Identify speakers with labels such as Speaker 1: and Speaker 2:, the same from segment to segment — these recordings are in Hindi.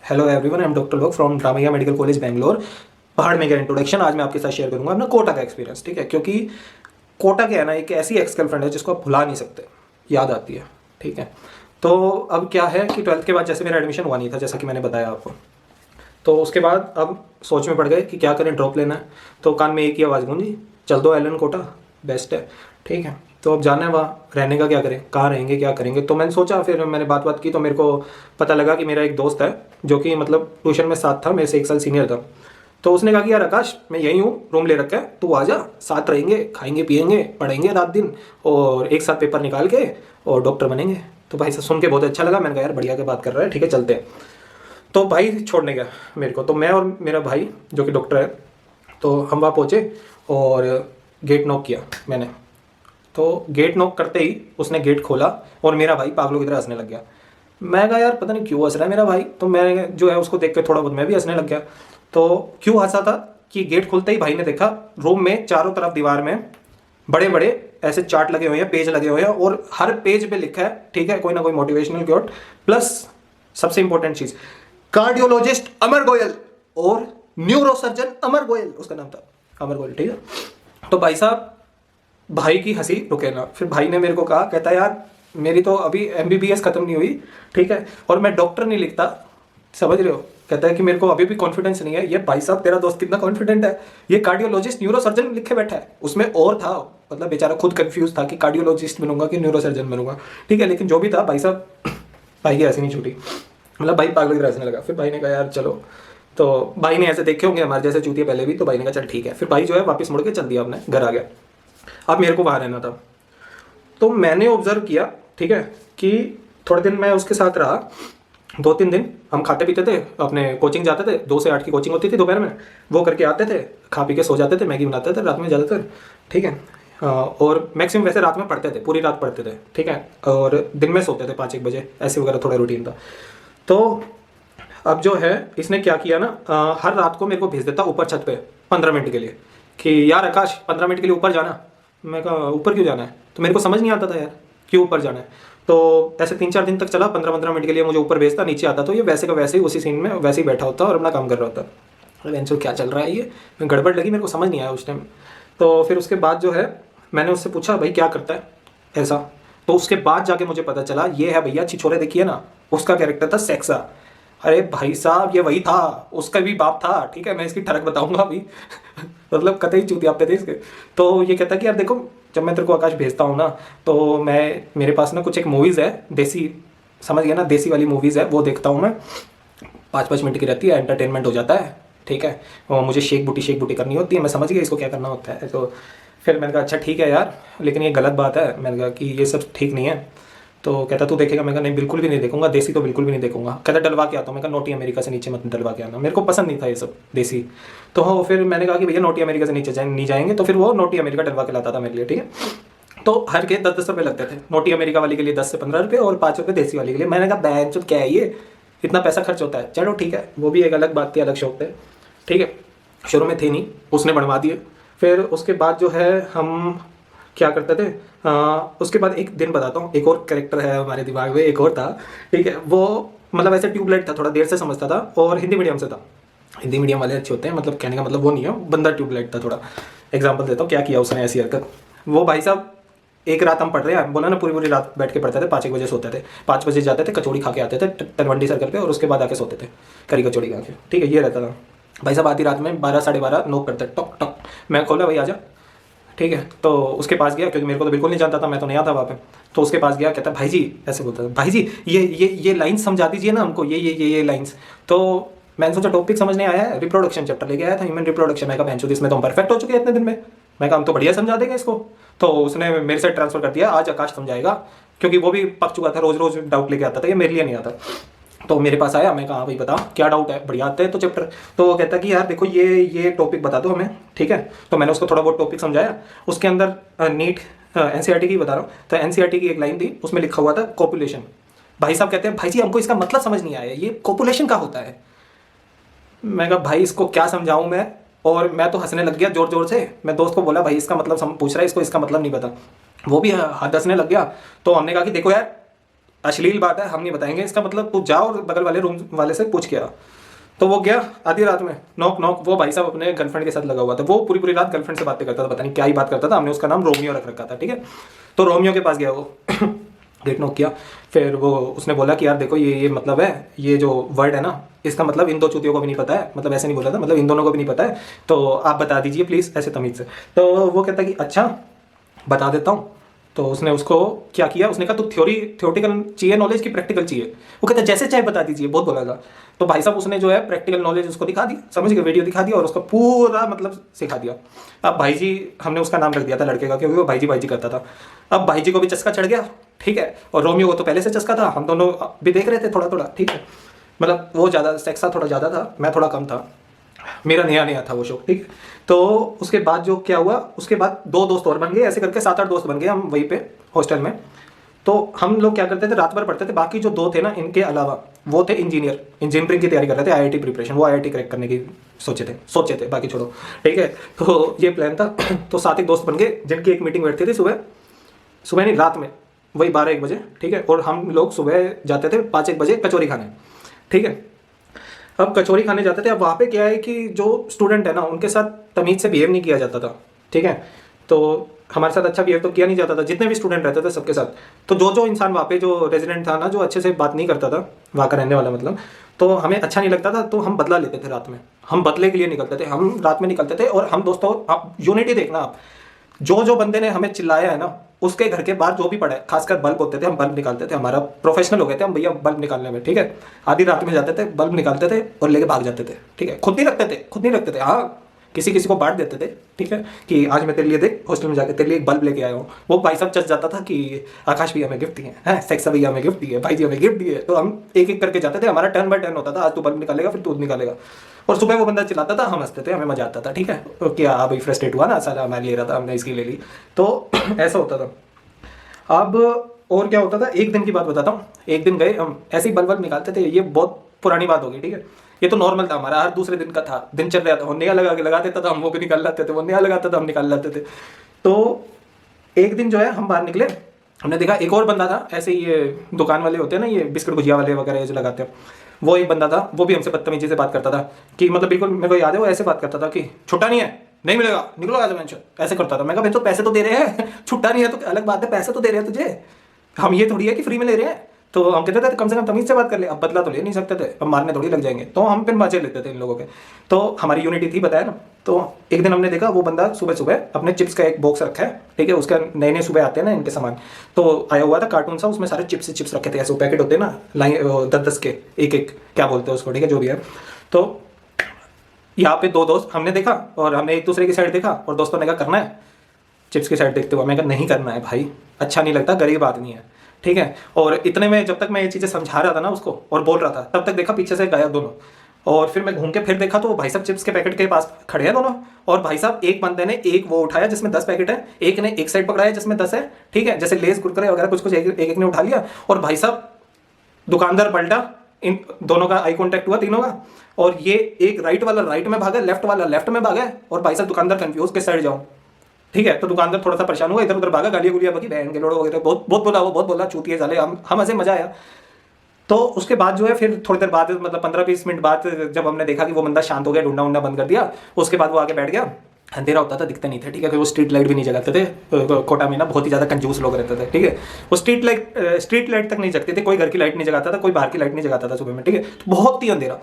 Speaker 1: Hello everyone, I am doctor Lok from Ramaiah medical college Bangalore. पहाड़ में गया इंट्रोडक्शन। आज मैं आपके साथ शेयर करूंगा अपना कोटा का एक्सपीरियंस, ठीक है। क्योंकि कोटा क्या है ना, एक ऐसी एक्स गर्लफ्रेंड है जिसको आप भुला नहीं सकते, याद आती है, ठीक है। तो अब क्या है कि 12th के बाद जैसे मेरा एडमिशन हुआ नहीं था, जैसा कि मैंने बताया आपको, तो उसके बाद अब सोच में पड़ गए कि क्या करें, ड्रॉप लेना है। तो कान में एक ही आवाज़ गूंजी, चल दो एलन कोटा, बेस्ट है, ठीक है। तो अब जाना है वहाँ, रहने का क्या करें, कहाँ रहेंगे, क्या करेंगे। तो मैंने सोचा, फिर मैंने बात की, तो मेरे को पता लगा कि मेरा एक दोस्त है जो कि मतलब ट्यूशन में साथ था, मेरे से 1 साल सीनियर था। तो उसने कहा कि यार आकाश, मैं यहीं हूँ, रूम ले रखा है, तू आ जा, साथ रहेंगे, खाएंगे पिएंगे, पढ़ेंगे रात दिन, और एक साथ पेपर निकाल के और डॉक्टर बनेंगे। तो भाई से सुन के बहुत अच्छा लगा। मैंने कहा यार बढ़िया के बात कर रहा है, ठीक है चलते हैं। तो भाई छोड़ने गया मेरे को, तो मैं और मेरा भाई जो कि डॉक्टर है, तो हम वहाँ पहुँचे और गेट नॉक किया मैंने। तो गेट नॉक करते ही उसने गेट खोला और मेरा भाई पागलों की तरह हंसने लग गया। मैं कहा यार पता नहीं क्यों हंस रहा है मेरा भाई। तो मैं जो है उसको देख के थोड़ा बहुत मैं भी हंसने लग गया। तो क्यों हंसा था कि गेट खुलते ही भाई ने देखा रूम में चारों तरफ दीवार में बड़े बड़े ऐसे चार्ट लगे हुए हैं, पेज लगे हुए हैं, और हर पेज पे लिखा है, ठीक है, कोई ना कोई मोटिवेशनल कोट, प्लस सबसे इंपॉर्टेंट चीज, कार्डियोलॉजिस्ट अमर गोयल और न्यूरोसर्जन अमर गोयल, उसका नाम था अमर गोयल, ठीक है। तो भाई साहब, भाई की हंसी रुके ना। फिर भाई ने मेरे को कहा, कहता यार मेरी तो अभी MBBS खत्म नहीं हुई, ठीक है, और मैं डॉक्टर नहीं लिखता, समझ रहे हो। कहता है कि मेरे को अभी भी कॉन्फिडेंस नहीं है। ये भाई साहब तेरा दोस्त कितना कॉन्फिडेंट है, ये कार्डियोलॉजिस्ट न्यूरोसर्जन लिखे बैठा है। उसमें और था, मतलब बेचारा खुद कंफ्यूज था कि कार्डियोलॉजिस्ट बनूंगा कि न्यूरोसर्जन बनूंगा, ठीक है। लेकिन जो भी था भाई साहब, भाई की हंसी नहीं छूटी, मतलब भाई पागल की तरह हंसने लगा। फिर भाई ने कहा यार चलो, तो भाई ने ऐसे देखे होंगे हमारे जैसे चूतिया पहले भी, तो भाई ने कहा चल ठीक है। फिर भाई जो है वापस मुड़ के चल दिया, अपने घर आ गया। अब मेरे को वहाँ रहना था, तो मैंने ऑब्जर्व किया, ठीक है, कि थोड़े दिन मैं उसके साथ रहा, 2-3 दिन हम खाते पीते थे, अपने कोचिंग जाते थे, 2 से 8 की कोचिंग होती थी दोपहर में, वो करके आते थे, खा पी के सो जाते थे, मैगी बनाते थे रात में ज़्यादातर, ठीक है। और मैक्सिमम वैसे रात में पढ़ते थे, पूरी रात पढ़ते थे, ठीक है, और दिन में सोते थे 5-1 बजे, ऐसे वगैरह थोड़ा रूटीन था। तो अब जो है इसने क्या किया ना, हर रात को मेरे को भेज देता ऊपर छत पे 15 मिनट के लिए, कि यार आकाश 15 मिनट के लिए ऊपर जाना। मैं कहा ऊपर क्यों जाना है, तो मेरे को समझ नहीं आता था यार क्यों ऊपर जाना है। तो ऐसे 3-4 दिन तक चला, 15-15 मिनट के लिए मुझे ऊपर भेजता, नीचे आता तो ये वैसे का वैसे ही उसी सीन में वैसे ही बैठा होता और अपना काम कर रहा होता। अरे क्या चल रहा है, ये गड़बड़ लगी मेरे को, समझ नहीं आया उस टाइम। तो फिर उसके बाद जो है मैंने उससे पूछा भाई क्या करता है ऐसा। तो उसके बाद जाके मुझे पता चला ये है भैया छिछोरे, देखिए ना, उसका कैरेक्टर था सेक्सा। अरे भाई साहब ये वही था, उसका भी बाप था, ठीक है। मैं इसकी ठरक बताऊंगा अभी मतलब कतई चूतिया पे थे इसके। तो ये कहता कि यार देखो, जब मैं तेरे को आकाश भेजता हूँ ना, तो मैं मेरे पास ना कुछ एक मूवीज़ है देसी, समझ गया ना, देसी वाली मूवीज़ है, वो देखता हूँ मैं, 5-5 मिनट की रहती है, एंटरटेनमेंट हो जाता है, ठीक है। और मुझे शेक बूटी करनी होती है, मैं समझ गया इसको क्या करना होता है। तो फिर मैंने कहा अच्छा ठीक है यार, लेकिन ये गलत बात है। मैंने कहा कि ये सब ठीक नहीं है। तो कहता तू देखेगा। मैं कहा नहीं बिल्कुल भी नहीं देखूंगा, देसी तो बिल्कुल भी नहीं देखूंगा। कहता डलवा के आता हूँ। मैं कहा नोटी अमेरिका से नीचे मत डलवा के आना, मेरे को पसंद नहीं था ये सब देसी। तो हो फिर मैंने कहा कि भैया नोटी अमेरिका से नीचे नहीं जाएंगे, तो फिर वो नोटी अमेरिका डलवा के लाता था मेरे लिए, ठीक है। तो हर के 10-10 रुपये लगते थे, नोटी अमेरिका वाली के लिए 10 से 15 रुपये, और 5 रुपये देसी वाली के लिए। मैंने कहा बैन चुप क्या है ये, इतना पैसा खर्च होता है। चलो ठीक है, वो भी एक अलग बात थी, अलग शौक थे, ठीक है। शुरू में थे नहीं, उसने बनवा दिए। फिर उसके बाद जो है हम क्या करते थे, उसके बाद एक दिन बताता हूँ, एक और कैरेक्टर है हमारे दिमाग में, एक और था, ठीक है। वो मतलब ऐसे ट्यूबलाइट था, थोड़ा देर से समझता था, और हिंदी मीडियम से था। हिंदी मीडियम वाले अच्छे होते हैं, मतलब कहने का मतलब वो नहीं है, बंदा ट्यूबलाइट था थोड़ा। एग्जाम्पल देता हूँ क्या किया उसने ऐसी हरकत। वो भाई साहब एक रात हम पढ़ रहे हैं, बोला ना पूरी रात बैठ के पढ़ते थे, 5-1 बजे सोते थे, 5 बजे जाते थे, कचौड़ी खा के आते थे तलवंडी सर्कल पे, और उसके बाद आके सोते थे करी कचौड़ी खा के, ठीक है। ये रहता था भाई साहब। आधी रात में 12-12:30 नोक करते, टक टक। मैं खोला, भाई आजा, ठीक है। तो उसके पास गया, क्योंकि मेरे को तो बिल्कुल नहीं जानता था, मैं तो नया था वहाँ पे। तो उसके पास गया, कहता भाई जी, ऐसे बोलता था, भाई जी ये लाइन्स समझा दीजिए ना हमको, ये लाइन्स। तो मैंने सोचा टॉपिक समझ नहीं आया है, रिप्रोडक्शन चैप्टर लेके आया था, ह्यूमन रिप्रोडक्शन। मैं कहा इसमें तो हम परफेक्ट हो चुके हैं इतने दिन में। मैं कहा हम तो बढ़िया समझा देंगे इसको। तो उसने मेरे से ट्रांसफर कर दिया, आज आकाश समझाएगा, क्योंकि वो भी पक चुका था, रोज रोज डाउट लेके आता था, ये मेरे लिए नहीं आता। तो मेरे पास आया, मैं कहा भाई बता क्या डाउट है, बढ़िया आते हैं तो चैप्टर। तो वो कहता कि यार देखो ये टॉपिक बता दो हमें, ठीक है। तो मैंने उसको थोड़ा बहुत टॉपिक समझाया। उसके अंदर नीट NCERT की बता रहा हूँ, तो NCERT की एक लाइन थी, उसमें लिखा हुआ था कॉपुलेशन। भाई साहब कहते हैं भाई जी हमको इसका मतलब समझ नहीं आया, ये कॉपुलेशन का होता है। मैं कहा भाई इसको क्या समझाऊं मैं, और मैं तो हंसने लग गया जोर जोर से। मैं दोस्त को बोला भाई इसका मतलब पूछ रहा है, इसको इसका मतलब नहीं पता। वो भी हाथ हंसने लग गया। तो हमने कहा कि देखो यार, अश्लील बात है, हम नहीं बताएंगे, इसका मतलब तू जा और बगल वाले रूम वाले से पूछ के आ। तो वो गया आधी रात में, नॉक नॉक। वो भाई साहब अपने गर्लफ्रेंड के साथ लगा हुआ था, वो पूरी पूरी रात गर्लफ्रेंड से बातें करता था, पता नहीं क्या ही बात करता था। हमने उसका नाम रोमियो रख रखा था, ठीक है। तो रोमियो के पास गया वो गेट नॉक किया, फिर वो उसने बोला कि यार देखो ये मतलब है, ये जो वर्ड है ना, इसका मतलब इन दो चूतियों को भी नहीं पता है, मतलब ऐसे नहीं बोला था, मतलब इन दोनों को भी नहीं पता है, तो आप बता दीजिए प्लीज़, ऐसे तमीज़ से। तो वो कहता कि अच्छा बता देता हूँ। तो उसने उसको क्या किया, उसने कहा तू थ्योरेटिकल चाहिए नॉलेज की प्रैक्टिकल चाहिए। वो कहता जैसे चाहे बता दीजिए, बहुत बोला था। तो भाई साहब उसने जो है प्रैक्टिकल नॉलेज उसको दिखा दी, समझ गए, वीडियो दिखा दिया और उसका पूरा मतलब सिखा दिया। अब भाई जी, हमने उसका नाम रख दिया था लड़के का, क्योंकि वो भाई जी करता था। अब भाई जी को भी चस्का चढ़ गया, ठीक है, और रोमियो को तो पहले से चस्का था, हम दोनों भी देख रहे थे थोड़ा थोड़ा, ठीक है। मतलब वो ज़्यादा सेक्सा थोड़ा ज़्यादा था, मैं थोड़ा कम था, मेरा नया नया था वो शो, ठीक। तो उसके बाद जो क्या हुआ, उसके बाद दो दोस्त और बन गए, ऐसे करके 7-8 दोस्त बन गए हम वहीं पे हॉस्टल में। तो हम लोग क्या करते थे, रात भर पढ़ते थे। बाकी जो दो थे ना इनके अलावा, वो थे इंजीनियरिंग की तैयारी कर रहे थे, आईआईटी प्रिपरेशन, वो आईआईटी क्रैक करने की सोचे थे, बाकी छोड़ो, ठीक है। तो ये प्लान था। तो 7 एक दोस्त बन गए, जिनकी एक मीटिंग बैठती थी सुबह, सुबह नहीं रात में, वही 12-1 बजे, ठीक है। और हम लोग सुबह जाते थे 5-1 बजे कचौरी खाने, ठीक है। अब कचौरी खाने जाते थे। अब वहाँ पे क्या है कि जो स्टूडेंट है ना, उनके साथ तमीज़ से बिहेव नहीं किया जाता था, ठीक है। तो हमारे साथ अच्छा बिहेव तो किया नहीं जाता था, जितने भी स्टूडेंट रहते थे सबके साथ। तो जो इंसान वहाँ पे जो रेजिडेंट था ना, जो अच्छे से बात नहीं करता था, वहाँ का रहने वाला मतलब, तो हमें अच्छा नहीं लगता था, तो हम बदला लेते थे रात में। हम बदले के लिए निकलते थे, हम रात में निकलते थे। और हम दोस्तों, आप यूनिटी देखना, आप जो बंदे ने हमें चिल्लाया है ना, उसके घर के बाहर जो भी पड़ा है, खासकर बल्ब होते थे, हम बल्ब निकालते थे, हमारा प्रोफेशनल हो गए थे हम भैया बल्ब निकालने में, ठीक है। आधी रात में जाते थे, बल्ब निकालते थे और लेके भाग जाते थे, ठीक है। खुद नहीं रखते थे, हाँ, किसी किसी को बांट देते थे, ठीक है, कि आज मैं तेरे लिए देख हॉस्टल में जाके तेरे लिए एक बल्ब लेके आया हूँ। वो भाई साहब चच जाता था कि आकाश भैया हमें गिफ्ट दिए हैं, सेक्सा भैया हमें गिफ्ट दिए, भाई जी हमें गिफ्ट दिए। तो हम एक एक करके जाते थे, हमारा टर्न बाय टर्न होता था, आज तू बल्ब निकालेगा, फिर तू निकालेगा। और सुबह वो बंदा चिल्लाता था, हम हंसते थे, हमें मजा आता था, ठीक है। तो क्या अभी फ्रस्ट्रेट हुआ ना, साला मैं ले रहा था, हमने इसकी ले ली, तो ऐसा होता था। अब और क्या होता था, एक दिन की बात बताता हूँ। एक दिन गए हम, ऐसे ही बल्ब निकालते थे, ये बहुत पुरानी बात होगी, ठीक है। ये तो नॉर्मल था हमारा, हर दूसरे दिन का था, दिन चल रहा था। वो नया लगा देता था, हम वो भी निकाल लाते थे, वो नया लगाता था, हम निकाल लाते थे। तो एक दिन जो है हम बाहर निकले, हमने देखा एक और बंदा था, ऐसे ही ये दुकान वाले होते हैं ना, ये बिस्कुट भुजिया वाले वगैरह जो लगाते हैं, वो एक बंदा था, वो भी हमसे बदतमीजी से बात करता था, कि मतलब बिल्कुल मेरे को याद है, वो ऐसे बात करता था कि छुट्टा नहीं है, नहीं मिलेगा, निकलो आज मैं, ऐसे करता था। मैं कहा भाई तो पैसे तो दे रहे हैं, छुट्टा नहीं है तो अलग बात है, पैसे तो दे रहे हैं तुझे, हम ये थोड़ी है कि फ्री में ले रहे हैं। तो हम कहते थे कम से कम तमीज से बात कर ले, अब बदला तो ले नहीं सकते थे, अब मारने थोड़ी लग जाएंगे, तो हम फिर मजे लेते थे इन लोगों के। तो हमारी यूनिटी थी, बताया ना। तो एक दिन हमने देखा वो बंदा सुबह सुबह अपने चिप्स का एक बॉक्स रखा है, ठीक है, उसका नए नए सुबह आते हैं ना इनके सामान, तो आया हुआ था कार्टून सा, उसमें सारे चिप्स रखे थे, ऐसे पैकेट होते हैं ना, लाइन 10-10 के, एक एक क्या बोलते हैं उसको, ठीक है, जो भी है। तो यहाँ पे दो दोस्त हमने देखा, और हमने एक दूसरे की साइड देखा, और दोस्तों ने कहा करना है चिप्स की साइड देखते हुए। मैं कहा नहीं करना है भाई, अच्छा नहीं लगता, गरीब आदमी है, ठीक है। और इतने में जब तक मैं ये चीज़ें समझा रहा था ना उसको और बोल रहा था, तब तक देखा पीछे से गायब दोनों। और फिर मैं घूम के फिर देखा तो भाई साहब चिप्स के पैकेट के पास खड़े हैं दोनों। और भाई साहब एक बंदे ने एक वो उठाया जिसमें 10 पैकेट है, एक ने एक साइड पकड़ाया जिसमें 10 है, ठीक है, जैसे लेस कुरकुरे वगैरह कुछ कुछ एक एक ने उठा लिया। और भाई साहब दुकानदार पलटा, इन दोनों का आई कांटेक्ट हुआ तीनों का, और ये एक राइट वाला राइट में भागा, लेफ्ट वाला लेफ्ट में भागा, और भाई साहब दुकानदार कंफ्यूज किस साइड जाऊं, ठीक है। तो दुकानदार थोड़ा सा परेशान हुआ, इधर उधर भागा, गालियां गुलियां बकी, बहन के लोड़ो वगैरह बहुत बहुत बोला, वो बहुत बोला, चूतिए साले, हम ऐसे मजा आया। तो उसके बाद जो है फिर थोड़ी देर बाद, मतलब 15-20 मिनट बाद, जब हमने देखा कि वो बंदा शांत हो गया, ढूंढना उंडा बंद कर दिया, उसके बाद वो आके बैठ गया। अंधेरा होता था, दिखते नहीं थे, ठीक है, कि वो स्ट्रीट लाइट भी नहीं जगाते थे, कोटा में ना बहुत ही ज़्यादा कंजूस लोग रहते थे, ठीक है। वो स्ट्रीट लाइट तक नहीं जगते थे, कोई घर की लाइट नहीं जगाता था, कोई बाहर की लाइट नहीं जगाता था सुबह में, ठीक है। तो बहुत ही अंधेरा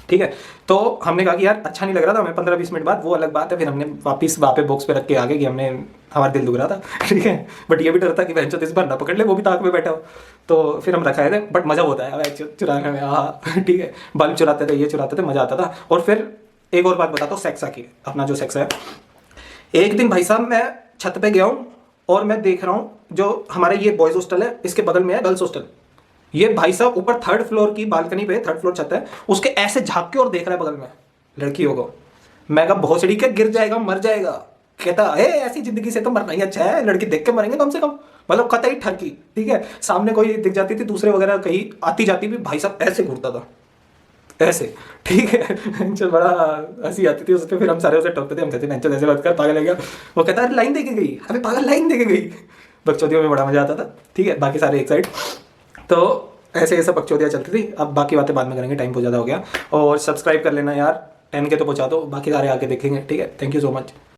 Speaker 1: ठीक है। तो हमने कहा कि यार अच्छा नहीं लग रहा था हमें, 15-20 मिनट बाद, वो अलग बात है, फिर हमने वापस वहाँ पे बॉक्स पे रख के आ गए कि हमने, हमारा दिल दुख रहा था, ठीक है। बट ये भी डर था कि बहन इस बार ना पकड़ ले, वो भी ताक में बैठा हो। तो फिर हम रखाए थे, बट मज़ा होता है चुराने में, हाँ ठीक है। बल्ब चुराते थे, ये चुराते थे, मज़ा आता था। और फिर एक और बात बताता हूँ सेक्सा की, अपना जो सेक्स है। एक दिन भाई साहब मैं छत पे गया हूँ, और मैं देख रहा हूँ जो हमारे ये बॉयज़ हॉस्टल है, इसके बगल में है गर्ल्स हॉस्टल। ये भाई साहब ऊपर 3rd फ्लोर की बालकनी पे, 3rd फ्लोर छत है, उसके ऐसे झाँक के और देख रहा है बगल में लड़कियों को। मैं कहा भोसड़ी के गिर जाएगा, मर जाएगा। कहता है ऐसी जिंदगी से तो मरना ही अच्छा है, लड़की देख के मरेंगे कम से कम, मतलब कतई ठगी, ठीक है। सामने कोई दिख जाती थी, दूसरे वगैरह कहीं आती जाती भी, भाई साहब ऐसे घूरता था ऐसे, ठीक है। चल बड़ा हंसी आती थी उस पर, फिर हम सारे उसे टोकते थे, हम कहते हैं ऐसे बात कर, पागल है क्या। वो कहता है लाइन देके गई, अबे पागल लाइन देके गई, बकचोदियों में बड़ा मजा आता था, ठीक है, बाकी सारे एक साइड। तो ऐसे ऐसा बकचोदियाँ चलती थी। अब बाकी बातें बाद में करेंगे, टाइम बहुत ज़्यादा हो गया। और सब्सक्राइब कर लेना यार, 10K तो पहुँचा दो, बाकी सारे आके देखेंगे, ठीक है। Thank you so much.